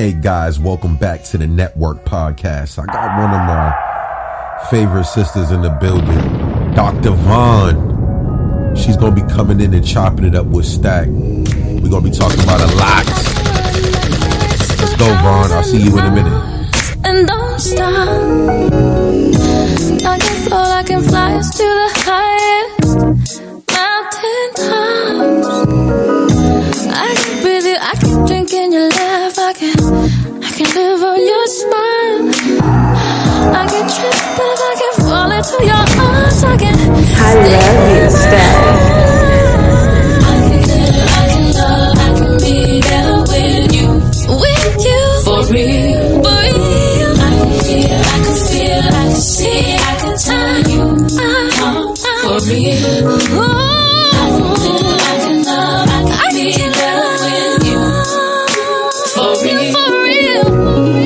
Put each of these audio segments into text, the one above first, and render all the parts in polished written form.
Hey guys, welcome back to the Network Podcast. I got one of my favorite sisters in the building, Dr. Vaughn. She's going to be coming in and chopping it up with Stack. We're going to be talking about a lot. Let's go, Vaughn. I'll see you in a minute. And don't stop. I guess all I can fly is to the highest mountain tops. I can breathe you, I can drink in your laugh, I can live on your smile. I can trip, but if I can fall into your arms, I love you, Steph. I can love, I can be better with you, for real, for real. I can hear, I can feel, I can see, I can tell you, for real. I can love, I can be better with you, for real, for real.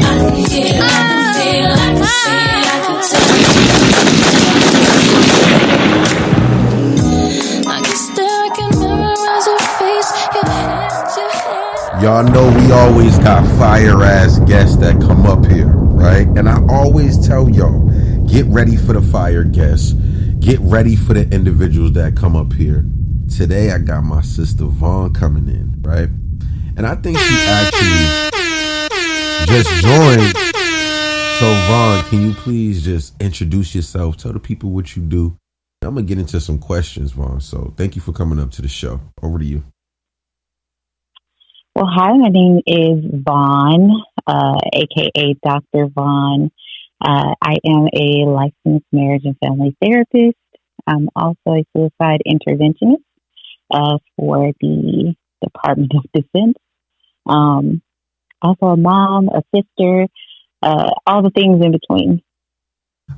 I can hear, I can feel, I can see, I can tell you. I can stare, I can memorize your face, your hands. Y'all know we always got fire ass guests that come up here, right? And I always tell y'all, get ready for the fire guests. Get ready for the individuals that come up here. Today I got my sister Vaughn coming in, right? And I think she actually just joined. So Vaughn, can you please just introduce yourself? Tell the people what you do. I'm going to get into some questions, Vaughn. So thank you for coming up to the show. Over to you. Well, hi, my name is Vaughn, aka Dr. Vaughn. I am a licensed marriage and family therapist. I'm also a suicide interventionist for the Department of Defense. Also a mom, a sister, all the things in between.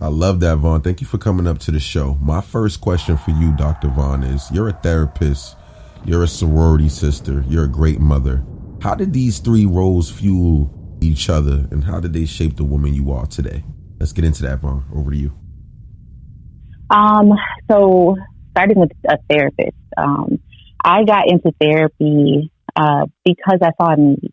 I love that, Vaughn. Thank you for coming up to the show. My first question for you, Dr. Vaughn, is you're a therapist, you're a sorority sister, you're a great mother. How did these three roles fuel each other, and how did they shape the woman you are today? Let's get into that, Vaughn. Over to you. So starting with a therapist, I got into therapy because I saw a need.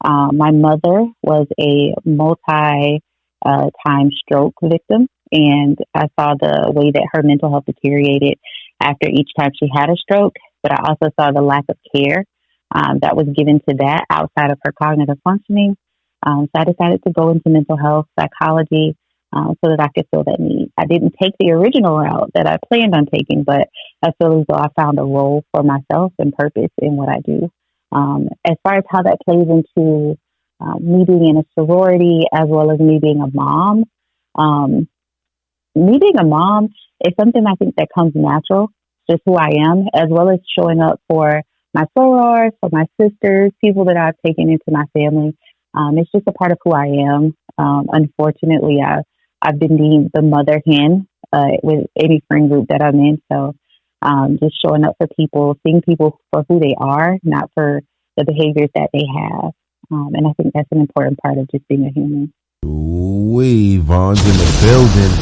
My mother was a multi-time stroke victim, and I saw the way that her mental health deteriorated after each time she had a stroke, but I also saw the lack of care that was given to that outside of her cognitive functioning. So I decided to go into mental health psychology so that I could fill that need. I didn't take the original route that I planned on taking, but I feel as though I found a role for myself and purpose in what I do. As far as how that plays into me being in a sorority as well as me being a mom, me being a mom is something I think that comes natural, just who I am, as well as showing up for my sorors, for my sisters, people that I've taken into my family. It's just a part of who I am. Unfortunately, I've been deemed the mother hen with any friend group that I'm in. So just showing up for people, seeing people for who they are, not for the behaviors that they have. And I think that's an important part of just being a human. Ooh, Vaughn's in the building.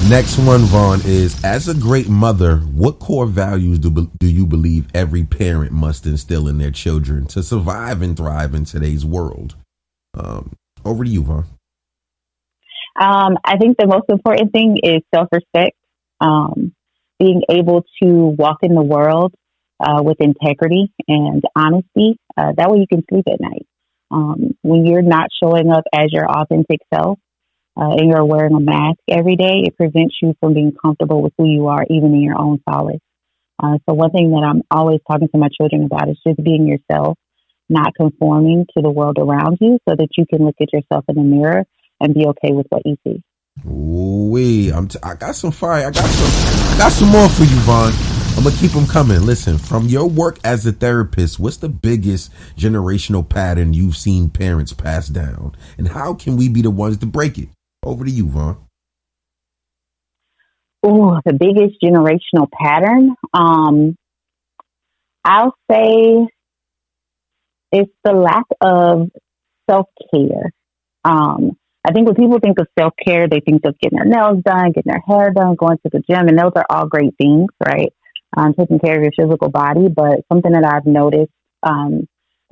Next one, Vaughn, is as a great mother, what core values do you believe every parent must instill in their children to survive and thrive in today's world? Over to you, Vaughn. I think the most important thing is self-respect, being able to walk in the world with integrity and honesty. That way you can sleep at night. When you're not showing up as your authentic self and you're wearing a mask every day, it prevents you from being comfortable with who you are, even in your own solace. So one thing that I'm always talking to my children about is just being yourself, not conforming to the world around you, so that you can look at yourself in the mirror and be okay with what you see. Ooh, I got some fire. I got some more for you, Vaughn. I'm gonna keep them coming. Listen, from your work as a therapist, what's the biggest generational pattern you've seen parents pass down, and how can we be the ones to break it? Over to you, Vaughn. Oh, the biggest generational pattern. I'll say it's the lack of self-care. I think when people think of self-care, they think of getting their nails done, getting their hair done, going to the gym, and those are all great things, right? Taking care of your physical body. But something that I've noticed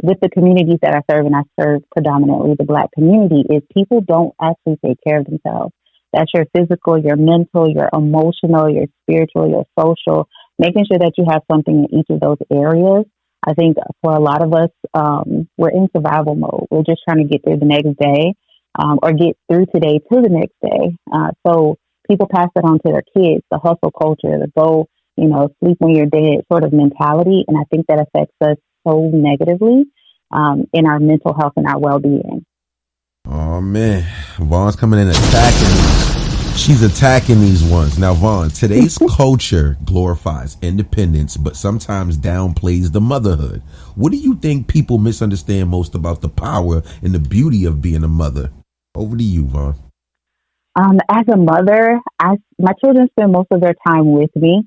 with the communities that I serve, and I serve predominantly the Black community, is people don't actually take care of themselves. That's your physical, your mental, your emotional, your spiritual, your social, making sure that you have something in each of those areas. I think for a lot of us, we're in survival mode. We're just trying to get through the next day, or get through today to the next day. So people pass that on to their kids, the hustle culture, the go, sleep when you're dead sort of mentality. And I think that affects us so negatively in our mental health and our well-being. Oh, man. Vaughn's coming in attacking these. She's attacking these ones. Now, Vaughn, today's culture glorifies independence, but sometimes downplays the motherhood. What do you think people misunderstand most about the power and the beauty of being a mother? Over to you, Vaughn. As a mother, my children spend most of their time with me.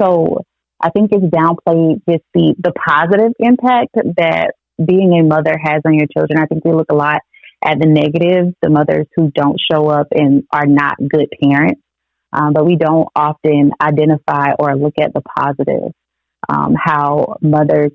So I think it's downplayed just the positive impact that being a mother has on your children. I think we look a lot at the negatives, the mothers who don't show up and are not good parents. But we don't often identify or look at the positive, how mothers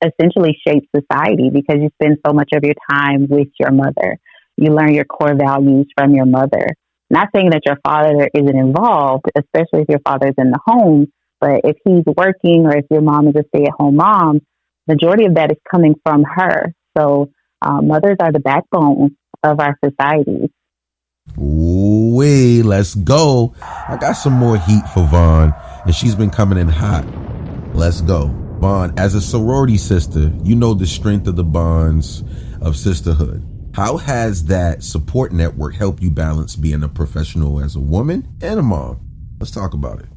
essentially shape society, because you spend so much of your time with your mother. You learn your core values from your mother. Not saying that your father isn't involved, especially if your father's in the home, but if he's working or if your mom is a stay-at-home mom, majority of that is coming from her. So mothers are the backbone of our societies. Ooh, let's go. I got some more heat for Vaughn, and she's been coming in hot. Let's go. Vaughn, as a sorority sister, you know the strength of the bonds of sisterhood. How has that support network helped you balance being a professional as a woman and a mom? Let's talk about it.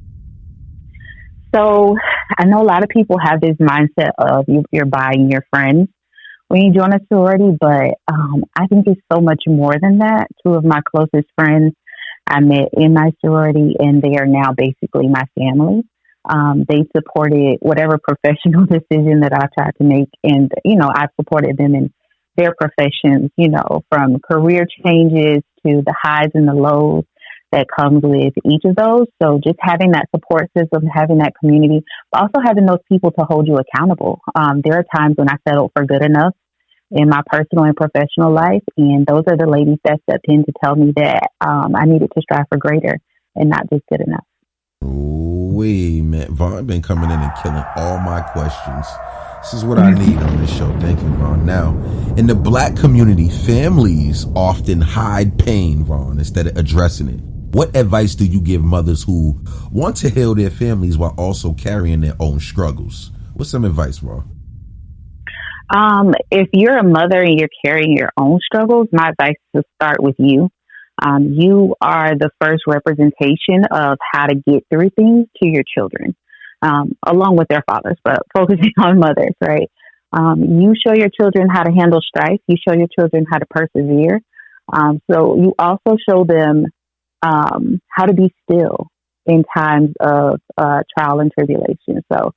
So I know a lot of people have this mindset of you're buying your friends when you join a sorority, but I think it's so much more than that. Two of my closest friends I met in my sorority, and they are now basically my family. They supported whatever professional decision that I tried to make, and I've supported them in their professions, from career changes to the highs and the lows that comes with each of those. So just having that support system, having that community, but also having those people to hold you accountable. There are times when I settled for good enough in my personal and professional life, and those are the ladies that stepped in to tell me that I needed to strive for greater and not just good enough. Ooh, man, Vaughn been coming in and killing all my questions. This is what I need on this show. Thank you, Vaughn. Now, in the Black community, families often hide pain, Vaughn, instead of addressing it. What advice do you give mothers who want to heal their families while also carrying their own struggles? What's some advice, Vaughn? If you're a mother and you're carrying your own struggles, my advice is to start with you. You are the first representation of how to get through things to your children, along with their fathers, but focusing on mothers, right? You show your children how to handle strife. You show your children how to persevere. So you also show them how to be still in times of trial and tribulation. So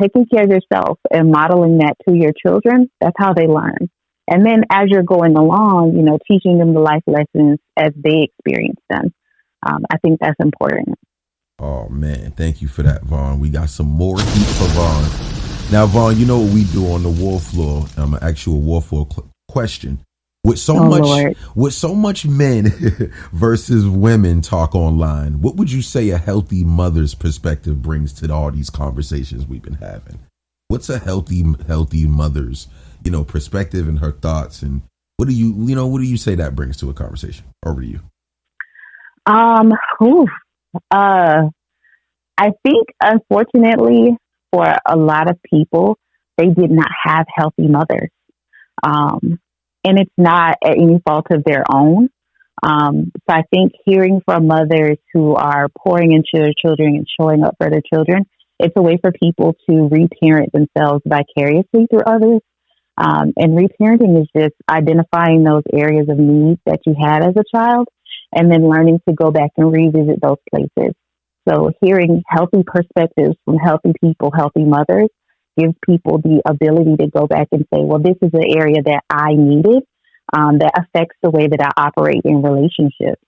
taking care of yourself and modeling that to your children, that's how they learn. And then as you're going along, teaching them the life lessons as they experience them. I think that's important. Oh, man. Thank you for that, Vaughn. We got some more heat for Vaughn. Now, Vaughn, you know what we do on the war floor. I'm an actual war floor question. With so much men versus women talk online, what would you say a healthy mother's perspective brings to all these conversations we've been having? What's a healthy mother's, perspective and her thoughts, and what do you say that brings to a conversation? Over to you. I think unfortunately for a lot of people, they did not have healthy mothers. And it's not at any fault of their own. So I think hearing from mothers who are pouring into their children and showing up for their children, it's a way for people to reparent themselves vicariously through others. And reparenting is just identifying those areas of need that you had as a child and then learning to go back and revisit those places. So hearing healthy perspectives from healthy people, healthy mothers, gives people the ability to go back and say, well, this is an area that I needed that affects the way that I operate in relationships.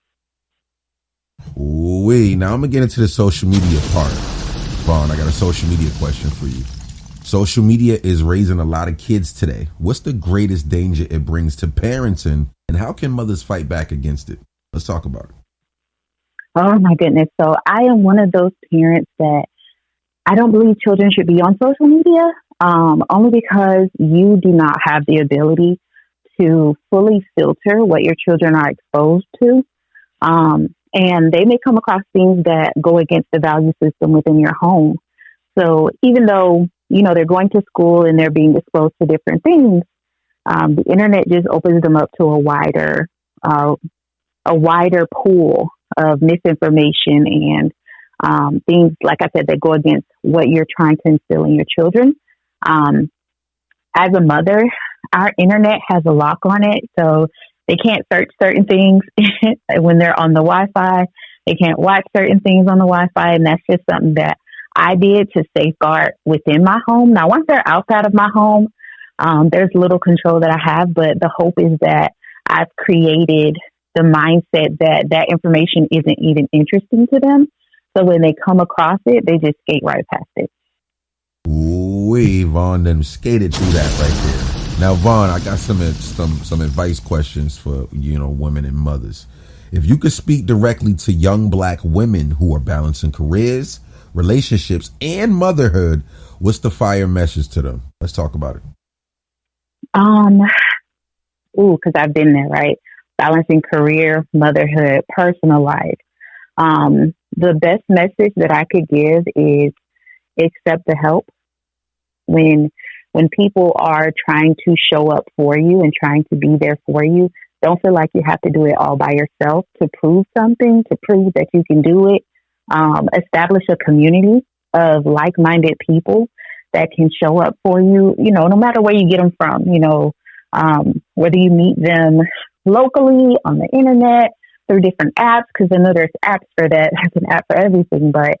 Now I'm going to get into the social media part. Vaughn, I got a social media question for you. Social media is raising a lot of kids today. What's the greatest danger it brings to parenting, and how can mothers fight back against it? Let's talk about it. Oh my goodness. So I am one of those parents that I don't believe children should be on social media, only because you do not have the ability to fully filter what your children are exposed to. And they may come across things that go against the value system within your home. So even though, they're going to school and they're being exposed to different things, the internet just opens them up to a wider pool of misinformation and things, like I said, that go against what you're trying to instill in your children. As a mother, our internet has a lock on it, so they can't search certain things when they're on the Wi-Fi. They can't watch certain things on the Wi-Fi, and that's just something that I did to safeguard within my home. Now, once they're outside of my home, there's little control that I have, but the hope is that I've created the mindset that information isn't even interesting to them. So when they come across it, they just skate right past it. Ooh, Vaughn them skated through that right there. Now, Vaughn, I got some advice questions for, women and mothers. If you could speak directly to young Black women who are balancing careers, relationships, and motherhood, what's the fire message to them? Let's talk about it. Because I've been there, right? Balancing career, motherhood, personal life. The best message that I could give is accept the help. When people are trying to show up for you and trying to be there for you, don't feel like you have to do it all by yourself to prove something, to prove that you can do it. Establish a community of like-minded people that can show up for you, no matter where you get them from, whether you meet them locally, on the internet, through different apps, because I know there's apps for that. There's an app for everything, but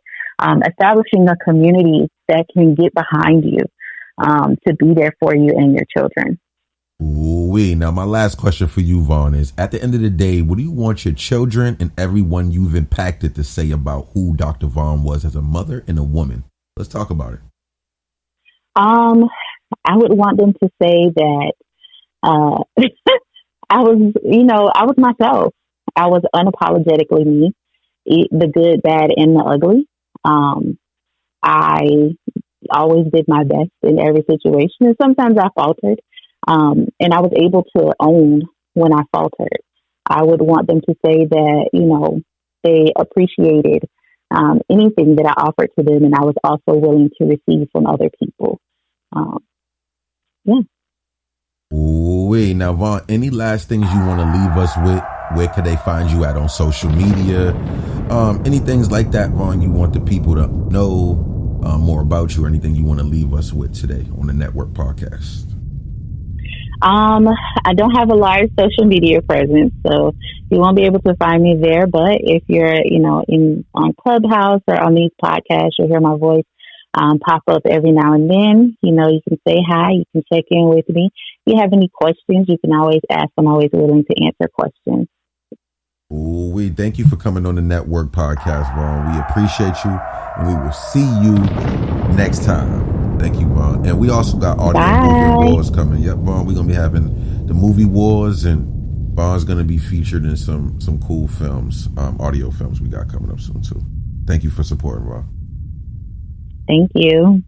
establishing a community that can get behind you to be there for you and your children. Ooh-wee. Now, my last question for you, Vaughn, is at the end of the day, what do you want your children and everyone you've impacted to say about who Dr. Vaughn was as a mother and a woman? Let's talk about it. I would want them to say that I was myself. I was unapologetically me, the good, bad, and the ugly. I always did my best in every situation, and sometimes I faltered. And I was able to own when I faltered. I would want them to say that, they appreciated anything that I offered to them, and I was also willing to receive from other people. Yeah. Ooh, now, Vaughn, any last things you want to leave us with? Where could they find you at on social media? Any things like that, Vaughn, you want the people to know more about you, or anything you want to leave us with today on the network podcast? I don't have a large social media presence, so you won't be able to find me there. But if you're, on Clubhouse or on these podcasts, you'll hear my voice pop up every now and then. You can say hi, you can check in with me. If you have any questions, you can always ask. I'm always willing to answer questions. Ooh, we thank you for coming on the network podcast, Vaughn. We appreciate you, and we will see you next time. Thank you, Vaughn. And we also got audio movie wars coming. Yep, Vaughn, we're going to be having the movie wars, and Vaughn's going to be featured in some cool films, audio films we got coming up soon, too. Thank you for supporting, Vaughn. Thank you.